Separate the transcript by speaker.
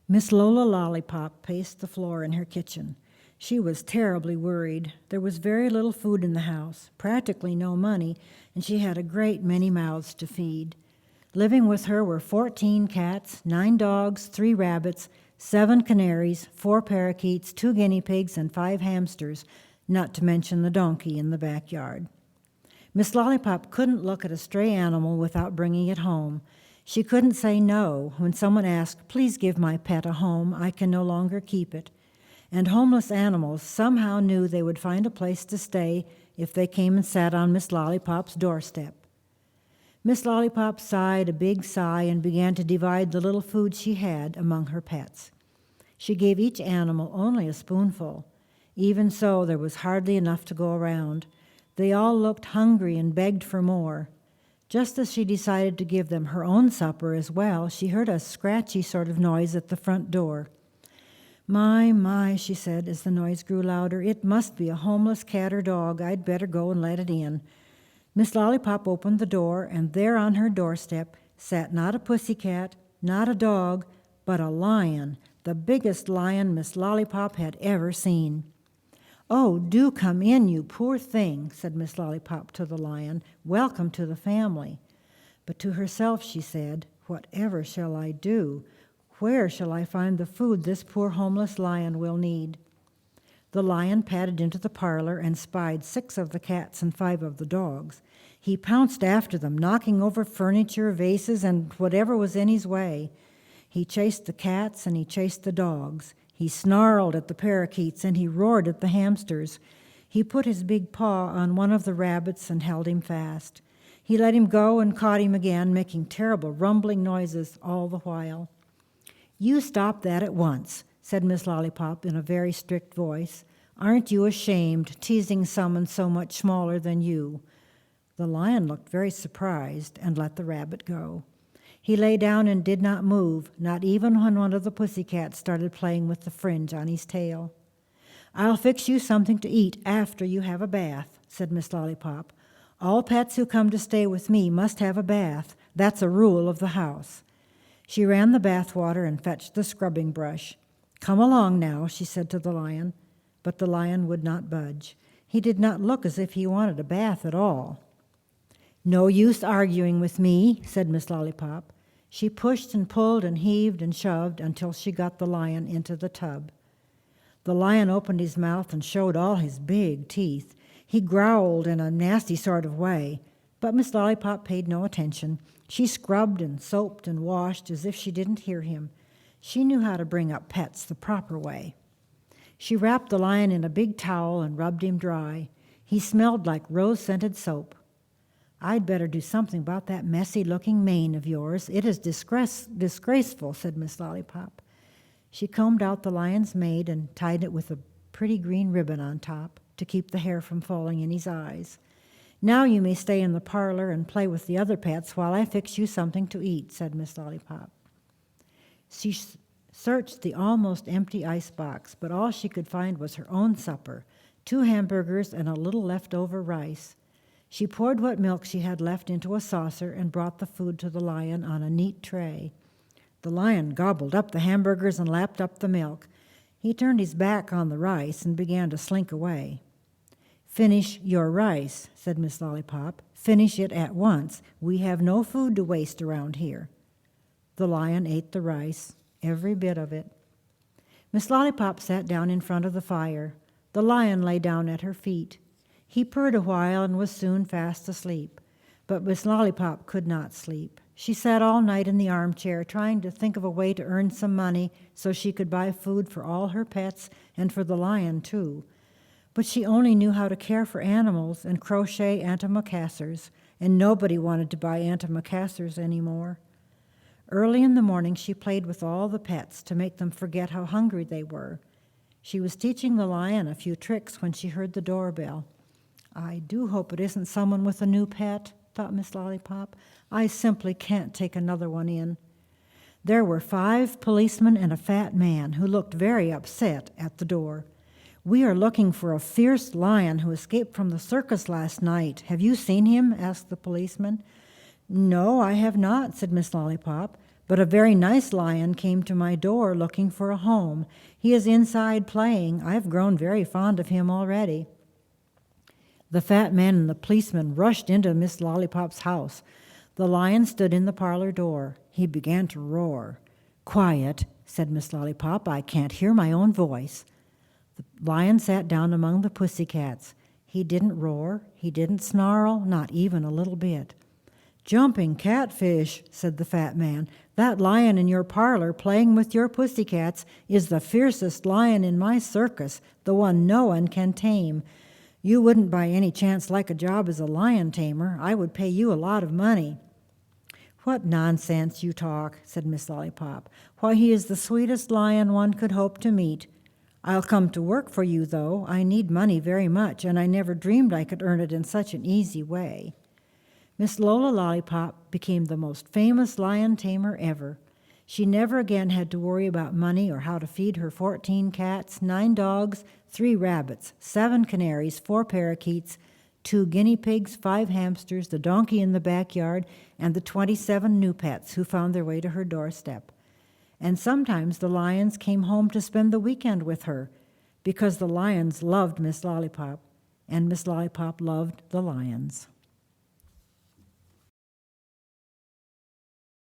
Speaker 1: Miss Lola Lollipop paced the floor in her kitchen. She was terribly worried. There was very little food in the house, practically no money, and she had a great many mouths to feed. Living with her were 14 cats, 9 dogs, 3 rabbits, 7 canaries, 4 parakeets, 2 guinea pigs, and 5 hamsters, not to mention the donkey in the backyard. Miss Lollipop couldn't look at a stray animal without bringing it home. She couldn't say no when someone asked, "Please give my pet a home. I can no longer keep it." And homeless animals somehow knew they would find a place to stay if they came and sat on Miss Lollipop's doorstep. Miss Lollipop sighed a big sigh and began to divide the little food she had among her pets. She gave each animal only a spoonful. Even so, there was hardly enough to go around. They all looked hungry and begged for more. Just as she decided to give them her own supper as well, she heard a scratchy sort of noise at the front door. My, she said as the noise grew louder, "it must be a homeless cat or dog. I'd better go and let it in." Miss Lollipop opened the door, and there on her doorstep sat not a pussycat, not a dog, but a lion, the biggest lion Miss Lollipop had ever seen. "Oh, do come in, you poor thing," said Miss Lollipop to the lion. "Welcome to the family." But to herself she said, "Whatever shall I do? Where shall I find the food this poor homeless lion will need?" The lion padded into the parlor and spied 6 of the cats and 5 of the dogs. He pounced after them, knocking over furniture, vases, and whatever was in his way. He chased the cats and he chased the dogs. He snarled at the parakeets and he roared at the hamsters. He put his big paw on one of the rabbits and held him fast. He let him go and caught him again, making terrible rumbling noises all the while. "You stop that at once," said Miss Lollipop in a very strict voice. "Aren't you ashamed, teasing someone so much smaller than you?" The lion looked very surprised and let the rabbit go. He lay down and did not move, not even when one of the pussycats started playing with the fringe on his tail. "I'll fix you something to eat after you have a bath," said Miss Lollipop. "All pets who come to stay with me must have a bath. That's a rule of the house." She ran the bath water and fetched the scrubbing brush. "Come along now," she said to the lion. But the lion would not budge. He did not look as if he wanted a bath at all. "No use arguing with me," said Miss Lollipop. She pushed and pulled and heaved and shoved until she got the lion into the tub. The lion opened his mouth and showed all his big teeth. He growled in a nasty sort of way, but Miss Lollipop paid no attention. She scrubbed and soaped and washed as if she didn't hear him. She knew how to bring up pets the proper way. She wrapped the lion in a big towel and rubbed him dry. He smelled like rose-scented soap. "I'd better do something about that messy-looking mane of yours. It is disgraceful," said Miss Lollipop. She combed out the lion's mane and tied it with a pretty green ribbon on top to keep the hair from falling in his eyes. "Now you may stay in the parlor and play with the other pets while I fix you something to eat," said Miss Lollipop. She searched the almost empty icebox, but all she could find was her own supper, 2 hamburgers and a little leftover rice. She poured what milk she had left into a saucer and brought the food to the lion on a neat tray. The lion gobbled up the hamburgers and lapped up the milk. He turned his back on the rice and began to slink away. "Finish your rice," said Miss Lollipop. "Finish it at once. We have no food to waste around here." The lion ate the rice, every bit of it. Miss Lollipop sat down in front of the fire. The lion lay down at her feet. He purred a while and was soon fast asleep. But Miss Lollipop could not sleep. She sat all night in the armchair trying to think of a way to earn some money so she could buy food for all her pets and for the lion, too. But she only knew how to care for animals and crochet antimacassars, and nobody wanted to buy antimacassars anymore. Early in the morning, she played with all the pets to make them forget how hungry they were. She was teaching the lion a few tricks when she heard the doorbell. "I do hope it isn't someone with a new pet," thought Miss Lollipop. "I simply can't take another one in." There were 5 policemen and a fat man who looked very upset at the door. "We are looking for a fierce lion who escaped from the circus last night. Have you seen him?" asked the policeman. "No, I have not," said Miss Lollipop, But a very nice lion came to my door looking for a home. He is inside playing. I've grown very fond of him already." The fat man and the policeman rushed into Miss Lollipop's house. The lion stood in the parlor door. He began to roar. "Quiet," said Miss Lollipop. "I can't hear my own voice." The lion sat down among the pussycats. He didn't roar. He didn't snarl, not even a little bit. "Jumping catfish," said the fat man. "That lion in your parlor playing with your pussycats is the fiercest lion in my circus, the one no one can tame. You wouldn't by any chance like a job as a lion tamer. I would pay you a lot of money." "What nonsense you talk," said Miss Lollipop. "Why, he is the sweetest lion one could hope to meet. I'll come to work for you, though. I need money very much, and I never dreamed I could earn it in such an easy way." Miss Lola Lollipop became the most famous lion tamer ever. She never again had to worry about money or how to feed her 14 cats, 9 dogs, 3 rabbits, 7 canaries, 4 parakeets, 2 guinea pigs, 5 hamsters, the donkey in the backyard, and the 27 new pets who found their way to her doorstep. And sometimes the lions came home to spend the weekend with her, because the lions loved Miss Lollipop, and Miss Lollipop loved the lions.